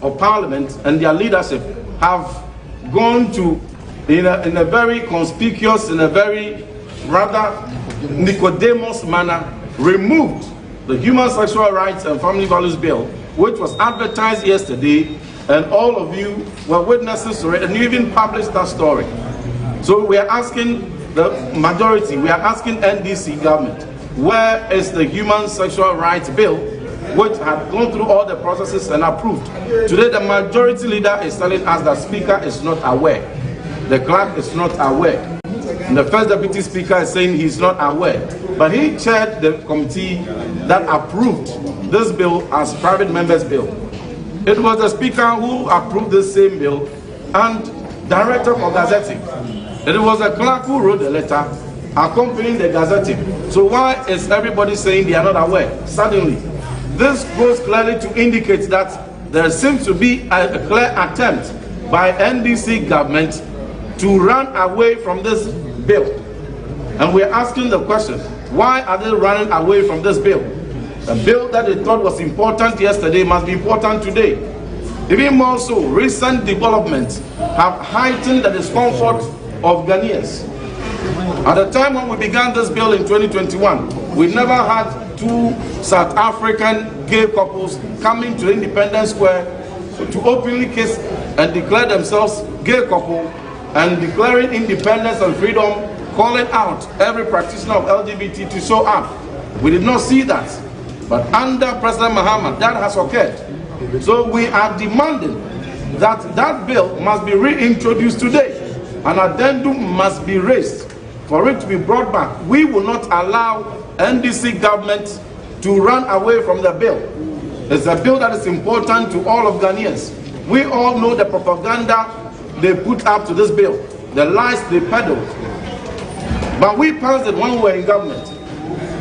of Parliament and their leadership have gone to, in a very conspicuous, in a very rather Nicodemus manner, removed the Human Sexual Rights and Family Values Bill, which was advertised yesterday, and all of you were witnesses to it, and you even published that story. So we are asking the majority, we are asking NDC government, where is the Human Sexual Rights Bill, which had gone through all the processes and approved? Today the majority leader is telling us that Speaker is not aware. The clerk is not aware. And the first deputy speaker is saying he's not aware. But he chaired the committee that approved this bill as private members' bill. It was the speaker who approved this same bill and director for gazetting. It was the clerk who wrote the letter accompanying the gazetting. So why is everybody saying they are not aware? Suddenly, this goes clearly to indicate that there seems to be a clear attempt by NDC government to run away from this bill. And we're asking the question, why are they running away from this bill? The bill that they thought was important yesterday must be important today. Even more so, recent developments have heightened the discomfort of Ghanaians. At the time when we began this bill in 2021, we never had two South African gay couples coming to Independence Square to openly kiss and declare themselves gay couple, and declaring independence and freedom, calling out every practitioner of LGBT to show up. We did not see that. But under President Mahama, that has occurred. So we are demanding that that bill must be reintroduced today. An addendum must be raised for it to be brought back. We will not allow NDC government to run away from the bill. It's a bill that is important to all of Ghanaians. We all know the propaganda they put up to this bill, the lies they peddled. But we passed it when we were in government.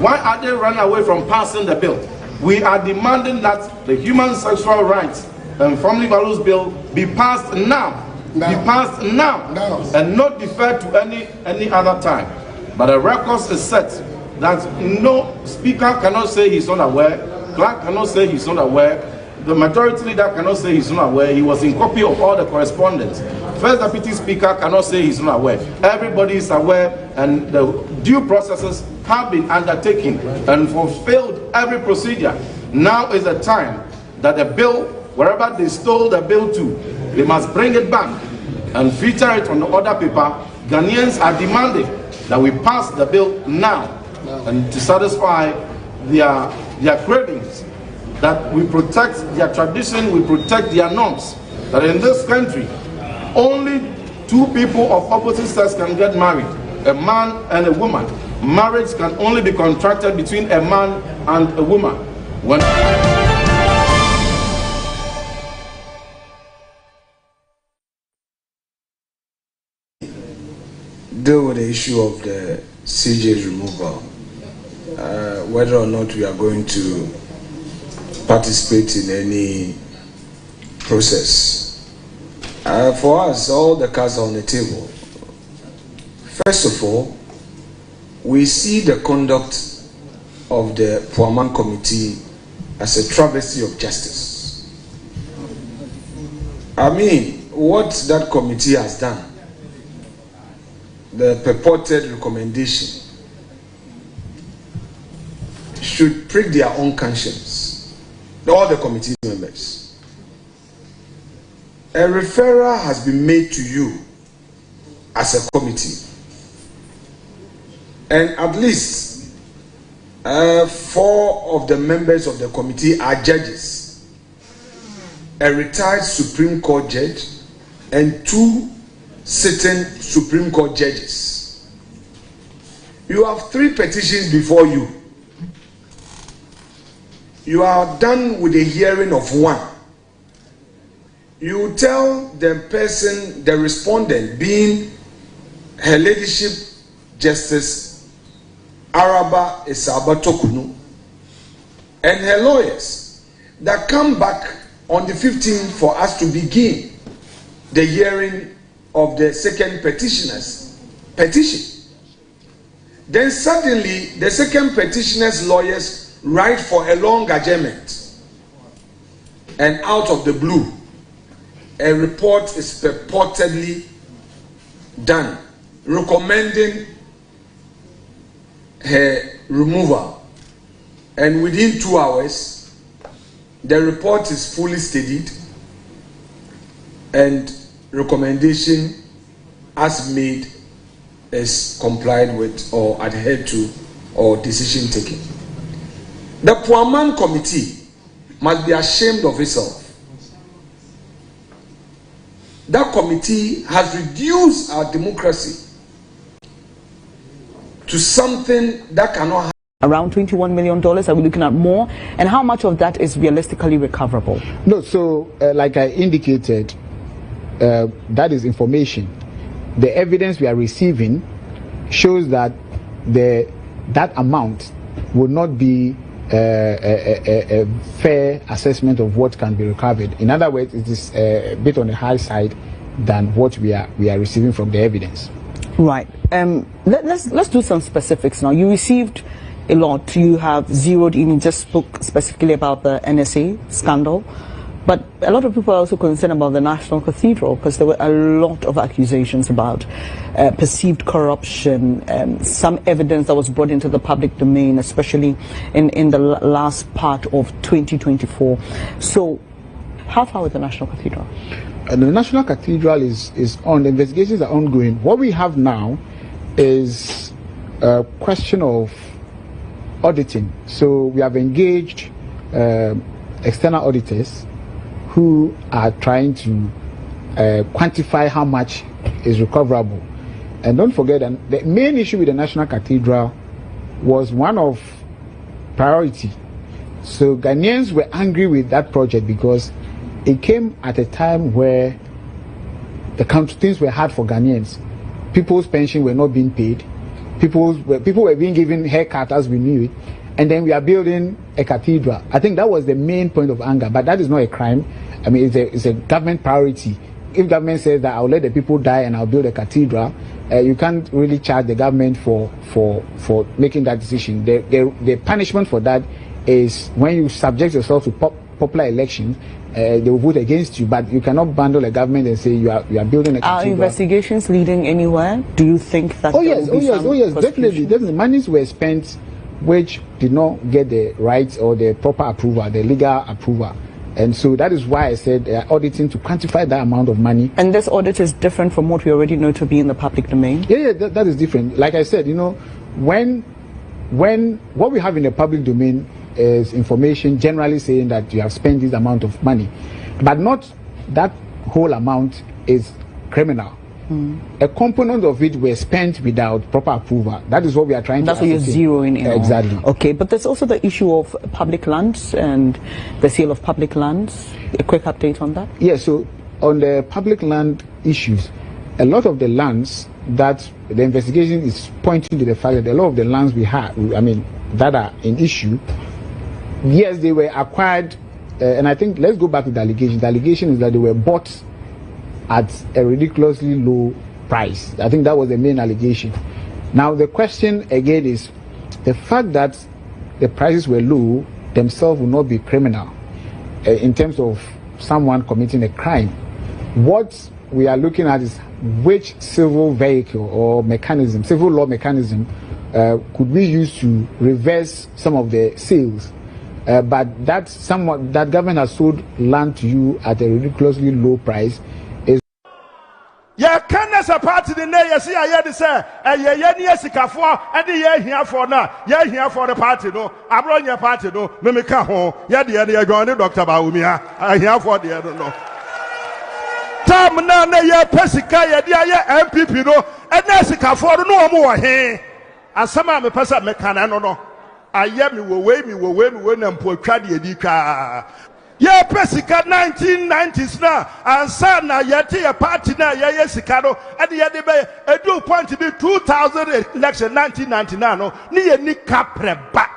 Why are they running away from passing the bill? We are demanding that the Human Sexual Rights and Family Values Bill be passed now. Be passed now. And not deferred to any other time. But the record is set that no speaker cannot say he's not aware, clerk cannot say he's not aware, the majority leader cannot say he's not aware. He was in copy of all the correspondence. First deputy speaker cannot say he's not aware. Everybody is aware, and the due processes have been undertaken and fulfilled every procedure. Now is the time that the bill, wherever they stole the bill to, they must bring it back and feature it on the order paper. Ghanaians are demanding that we pass the bill now and to satisfy their cravings, that we protect their tradition, we protect their norms, that in this country, only two people of opposite sex can get married, a man and a woman. Marriage can only be contracted between a man and a woman. Deal with the issue of the CJ's removal, whether or not we are going to participate in any process. For us, all the cards are on the table. First of all, we see the conduct of the Puaman Committee as a travesty of justice. I mean, what that committee has done, the purported recommendation, should prick their own conscience, all the committee members. A referral has been made to you as a committee, and at least 4 of the members of the committee are judges, a retired Supreme Court judge and 2 sitting Supreme Court judges. You have 3 petitions before you. You are done with the hearing of 1. You tell the person, the respondent, being Her Ladyship Justice Araba Esaba Tokunu, and her lawyers, that come back on the 15th for us to begin the hearing of the second petitioner's petition. Then suddenly, the second petitioner's lawyers write for a long adjournment, and out of the blue, a report is purportedly done recommending her removal, and within 2 hours the report is fully studied and recommendation as made is complied with or adhered to or decision taken. The Puaman committee must be ashamed of itself. That committee has reduced our democracy to something that cannot happen. Around $21 million, are we looking at more? And how much of that is realistically recoverable? No, so like I indicated, that is information. The evidence we are receiving shows that that amount would not be a fair assessment of what can be recovered. In other words, it is a bit on the high side than what we are receiving from the evidence. Right. Let's do some specifics now. You received a lot. You have zeroed in. You just spoke specifically about the NSA scandal, but a lot of people are also concerned about the National Cathedral because there were a lot of accusations about perceived corruption, some evidence that was brought into the public domain, especially in the last part of 2024. So, how far with the National Cathedral? The National Cathedral is on. The investigations are ongoing. What we have now is a question of auditing. So we have engaged external auditors who are trying to quantify how much is recoverable. And don't forget that the main issue with the National Cathedral was one of priority. So Ghanaians were angry with that project because it came at a time where things were hard for Ghanaians. People's pension were not being paid. People were being given haircut as we knew it, and then we are building a cathedral. I think that was the main point of anger, but that is not a crime. I mean, it's a government priority. If government says that I'll let the people die and I'll build a cathedral, you can't really charge the government for making that decision. The punishment for that is when you subject yourself to popular elections, they will vote against you, but you cannot bundle a government and say you are building a cathedral. Are investigations leading anywhere? Do you think that? Oh yes, definitely. Monies were spent which did not get the rights or the proper approval, the legal approval. And so that is why I said auditing to quantify that amount of money. And this audit is different from what we already know to be in the public domain? Yeah, that is different. Like I said, when what we have in the public domain is information generally saying that you have spent this amount of money, but not that whole amount is criminal. A component of it were spent without proper approval. That is what we are trying to ascertain. That's what you're zeroing in exactly. Okay, but there's also the issue of public lands and the sale of public lands. A quick update on that? Yeah, so on the public land issues, a lot of the lands that the investigation is pointing to the fact that a lot of the lands we have, that are in issue, yes, they were acquired, and I think let's go back to the allegation. The allegation is that they were bought at a ridiculously low price. I think that was the main allegation. Now the question again is the fact that the prices were low themselves will not be criminal in terms of someone committing a crime. What we are looking at is which civil vehicle or mechanism, civil law mechanism, could we use to reverse some of the sales. But that government has sold land to you at a ridiculously low price. Yeah, can as a party the nay, see, I had to say, Sikafo, and the year here for now, here for the party, no, I brought your party, no, Mimika home, the other going to Dr. Baumia, I hear for the other, no. Tam na ya Pesica, ya MPP, no, and Sikafo, no more, hey, and some of the person mechana, no. I am you will wait when I'm poor Cadi Edika. Yeah, Pesica 1990s now, and son, yet a party now, Sicado, and the other a due point to be 2000 election 1999, near Nick Capreba.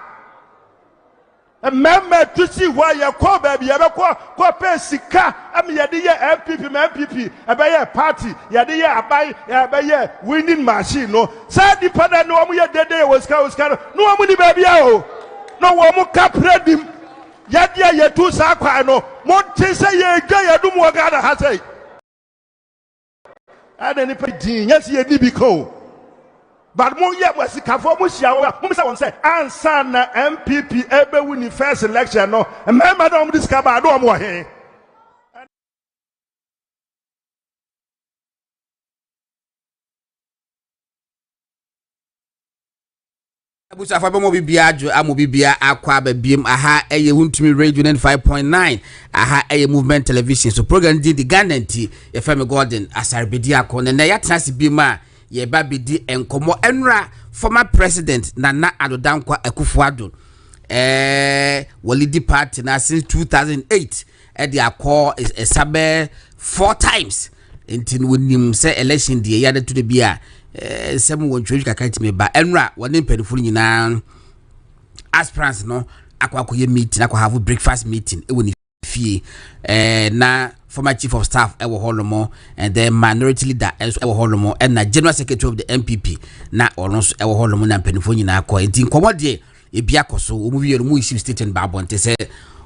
A member to see why you call baby, ever call Pesica, I mean, Yadia MPP, a buy party, Yadia, I buy winning machine, no, sad dependent, no, we had that day was no money baby, no one more cap ready. Yadia yetu sakwa no. Monte say ye gaya dum wagada ha say. And any din yes ye di biko. But mo ye was sikafo mo hia wo say won say ansa na MPP ebe win first election no. Remember dem discover do mo he. Abusa fa bemo bibia adwo amobibia akwa babiem aha eye wuntumi radio 95.9 aha eye movement television so program di the Gananti ye femi Gordon Asare-Bediako na ya trans bima ye ba bidi enkomo enra former president Nana Adodankwa Akufo-Addo walidi party na since 2008 e dey akọ esabe 4 times entin wonim say election die ya to the bia some won church kakati me ba enra woni mpedifo nyina aspirants no akwakoye meeting akwa have breakfast meeting e woni fie na former chief of staff e wo holomo and then minority leader e wo holomo and na general secretary of the MPP na ono so e wo holomo na mpedifo nyina akọ enti komode e bia koso o mu wie no mu issue state ba bonte se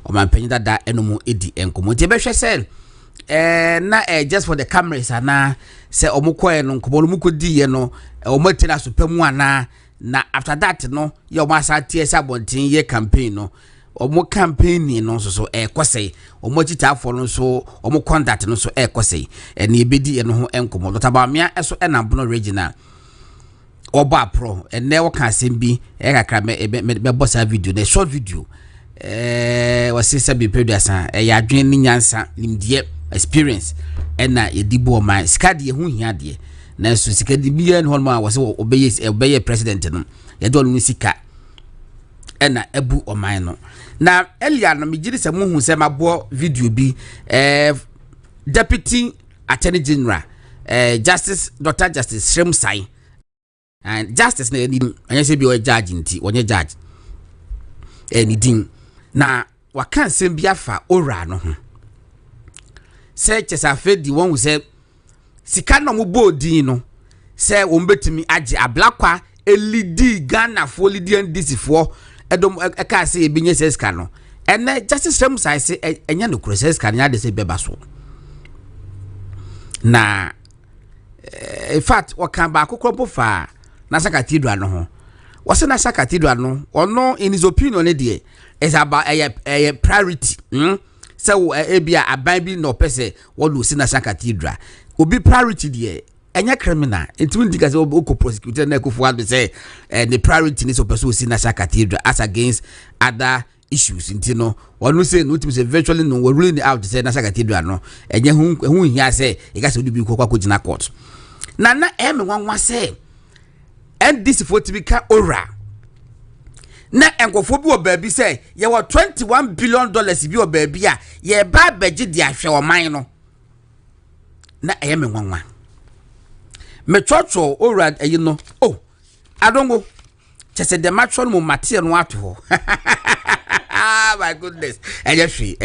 o man penyi dada enomo edi enkomo enti be hwe se na just for the cameras ana say omukoe no nkobo no mukodi ye no omatina so pamu ana na after that no ye omasa tie sa bontin ye campaign no omo campaign no so ekosei omo chitafo no so omo conduct no so ekosei na ebedi ye no ho enkomo lotabamia eso enambono regional oba pro ene wo kan sembi kakra me bossa video na short video wasisa be producer ya adwen ni nyansa limdie experience na edibo man skadi ye hu hia de na so sikadi biya no ma wase obeye president no ye do no sika na ebu oman no na elia no migiri se mu hu se mabo video bi deputy attorney general justice Dr. Justice Shremsai and justice na ni anya se bi o judge nti onye judge ni din na wakan sem bi afa ora no ho se chesafe di won say sika no mo bodin no se won betimi age ablakwa elidi Ghana fo lidi ndc fo edom eka se ebinye se sika no ene justice Shrem sai se enya no kro se sika nya de se beba so na in fact wakan ba akokro fa na sa cathedral no ho wase na sa cathedral no ono in his opinion de is about a priority so ebia aban bi no pese wolu si na sa cathedral obi priority de enya criminal entimi ndika se oko prosecutor na Akufo-Addo say the priority ni so person si na sa cathedral as against other issues ntino wonu say no timi say virtually no we ruling out say na sa cathedral no enya hu hia say e ga se obi kwa gina court na nwanwa say and this for to be ka ora na enkofo bi obabi say ye wa $21 billion bi obabi a ye ba beji di ahwe oman no na eyeme nwanwa me chocho ora eyi no oh adongo chese de matron mo matie no ato ho my goodness eyefi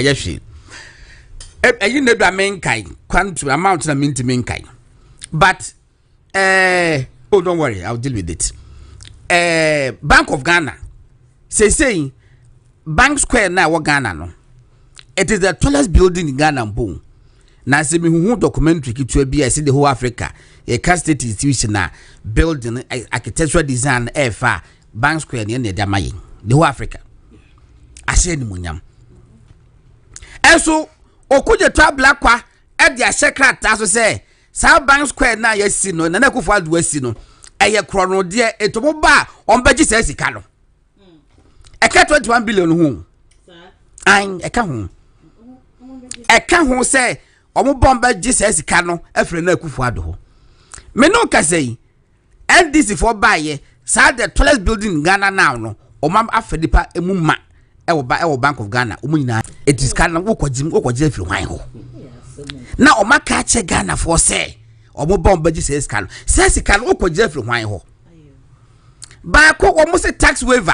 eyi ne do amenkai kwantu amount na minti menkai but oh don't worry, I'll deal with it. Bank of Ghana say Bank Square na wa Ghana no. It is the tallest building in Ghana boom. Na se me hu documentary kitu bi I see the whole Africa. A state institution na building architectural design fa Bank Square ne da mayin. The whole Africa. Ase ni munyam. Enso okuje to ablakwa e dia secret aso say sa Bank Square na yesi no na Akufo-Addo asi no eye krono de etomo ba on beji se sika no eka $21 billion hu an eka hu se omo bomba beji se sika no afre na Akufo-Addo ho me no ka sei NDC for baye sa the tallest building in Ghana now no omam afedipa emuma e wo Bank of Ghana omunyina it is kana wokwaji afre hwan ho na omaka che Ghana for say omo bomba ji say scan okwaji afri hwan ho ba ko omo say tax waiver